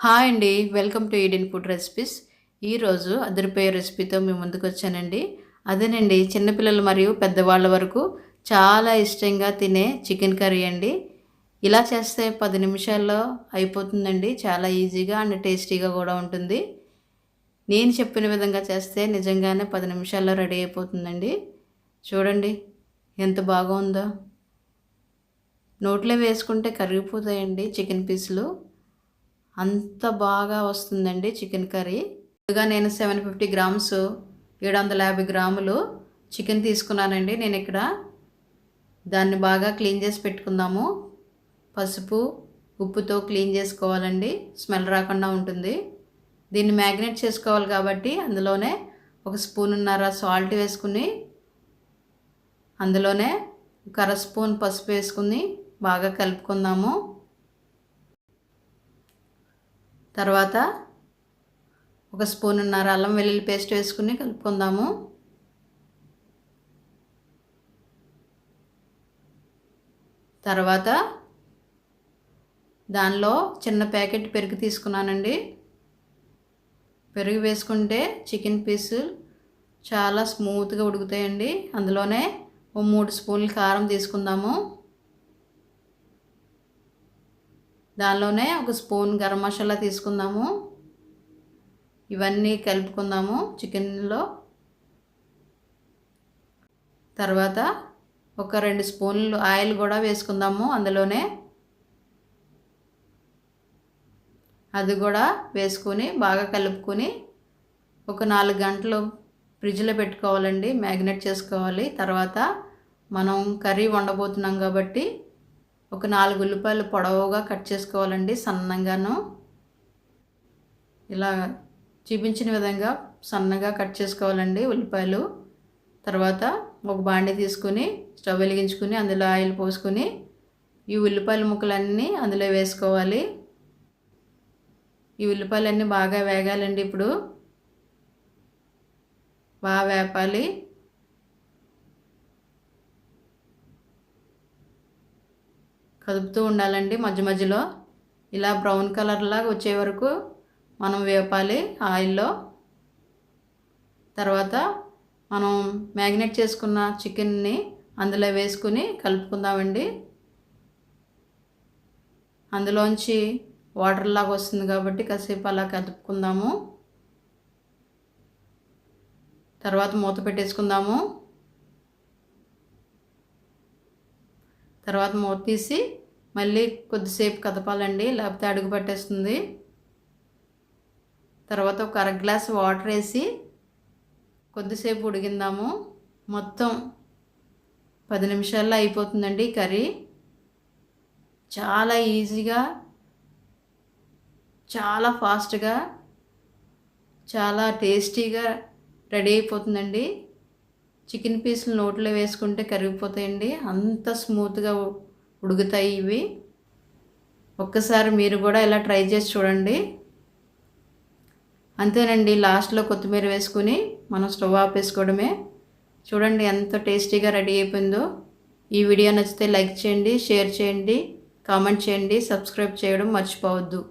Hi అండి. Welcome to Eden food recipes. ఈరోజు అదిరిపోయే రెసిపీతో మీ ముందుకు వచ్చానండి. అదేనండి, చిన్నపిల్లలు మరియు పెద్దవాళ్ళ వరకు చాలా ఇష్టంగా తినే చికెన్ కర్రీ అండి. ఇలా చేస్తే 10 నిమిషాల్లో అయిపోతుందండి. చాలా ఈజీగా అండ్ టేస్టీగా కూడా ఉంటుంది. నేను చెప్పిన విధంగా చేస్తే నిజంగానే 10 నిమిషాల్లో రెడీ అయిపోతుందండి. చూడండి ఎంత బాగుందో. నోట్లో వేసుకుంటే కరిగిపోతాయండి చికెన్ పీసులు. అంత బాగా వస్తుందండి చికెన్ కర్రీ. ముందుగా నేను 750 గ్రామ్స్ 750 గ్రాములు చికెన్ తీసుకున్నానండి. నేను ఇక్కడ దాన్ని బాగా క్లీన్ చేసి పెట్టుకుందాము. పసుపు ఉప్పుతో క్లీన్ చేసుకోవాలండి, స్మెల్ రాకుండా ఉంటుంది. దీన్ని మ్యాగ్నేట్ చేసుకోవాలి కాబట్టి అందులోనే 1 స్పూనున్నర సాల్ట్ వేసుకుని, అందులోనే 1/2 స్పూన్ పసుపు వేసుకుని బాగా కలుపుకుందాము. తర్వాత 1 స్పూనున్నర అల్లం వెల్లుల్లి పేస్ట్ వేసుకుని కలుపుకుందాము. తర్వాత దానిలో చిన్న ప్యాకెట్ పెరుగు తీసుకున్నానండి. పెరుగు వేసుకుంటే చికెన్ పీసులు చాలా స్మూత్గా ఉడుకుతాయండి. అందులోనే 3 స్పూన్లు కారం తీసుకుందాము. దానిలోనే 1 స్పూన్ గరం మసాలా తీసుకుందాము. ఇవన్నీ కలుపుకుందాము చికెన్లో. తర్వాత ఒక 2 స్పూన్లు ఆయిల్ కూడా వేసుకుందాము అందులోనే. అది కూడా వేసుకొని బాగా కలుపుకొని ఒక 4 గంటలు ఫ్రిడ్జ్లో పెట్టుకోవాలండి, మ్యాగ్నేట్ చేసుకోవాలి. తర్వాత మనం కర్రీ వండబోతున్నాం కాబట్టి ఒక 4 ఉల్లిపాయలు పొడవుగా కట్ చేసుకోవాలండి, సన్నగాను. ఇలా చూపించిన విధంగా సన్నగా కట్ చేసుకోవాలండి ఉల్లిపాయలు. తర్వాత ఒక బాండీ తీసుకుని స్టవ్ వెలిగించుకుని అందులో ఆయిల్ పోసుకొని ఈ ఉల్లిపాయల ముక్కలన్నీ అందులో వేసుకోవాలి. ఈ ఉల్లిపాయలన్నీ బాగా వేగాలండి. ఇప్పుడు బాగా వేపాలి. కదుపుతూ ఉండాలండి మధ్య మధ్యలో. ఇలా బ్రౌన్ కలర్ లాగా వచ్చే వరకు మనం వేపాలి ఆయిల్లో. తర్వాత మనం మ్యాగ్నేట్ చేసుకున్న చికెన్ని అందులో వేసుకుని కలుపుకుందామండి. అందులోంచి వాటర్ లాగా వస్తుంది కాబట్టి కాసేపు అలా కలుపుకుందాము. తర్వాత మూత పెట్టేసుకుందాము. తర్వాత మూత తీసి మళ్ళీ కొద్దిసేపు కదపాలండి, లేకపోతే అడుగు పట్టేస్తుంది. తర్వాత ఒక 1/2 గ్లాస్ వాటర్ వేసి కొద్దిసేపు ఉడికిందాము. మొత్తం 10 నిమిషాల్లో అయిపోతుందండి కర్రీ. చాలా ఈజీగా, చాలా ఫాస్ట్గా, చాలా టేస్టీగా రెడీ అయిపోతుందండి. చికెన్ పీసులు నోట్లో వేసుకుంటే కరిగిపోతాయండి, అంత స్మూత్గా ఉడుకుతాయి ఇవి. ఒక్కసారి మీరు కూడా ఇలా ట్రై చేసి చూడండి. అంతేనండి, లాస్ట్లో కొత్తిమీర వేసుకుని మనం స్టవ్ ఆపేసుకోవడమే. చూడండి ఎంత టేస్టీగా రెడీ అయిపోయిందో. ఈ వీడియో నచ్చితే లైక్ చేయండి, షేర్ చేయండి, కామెంట్ చేయండి, సబ్స్క్రైబ్ చేయడం మర్చిపోవద్దు.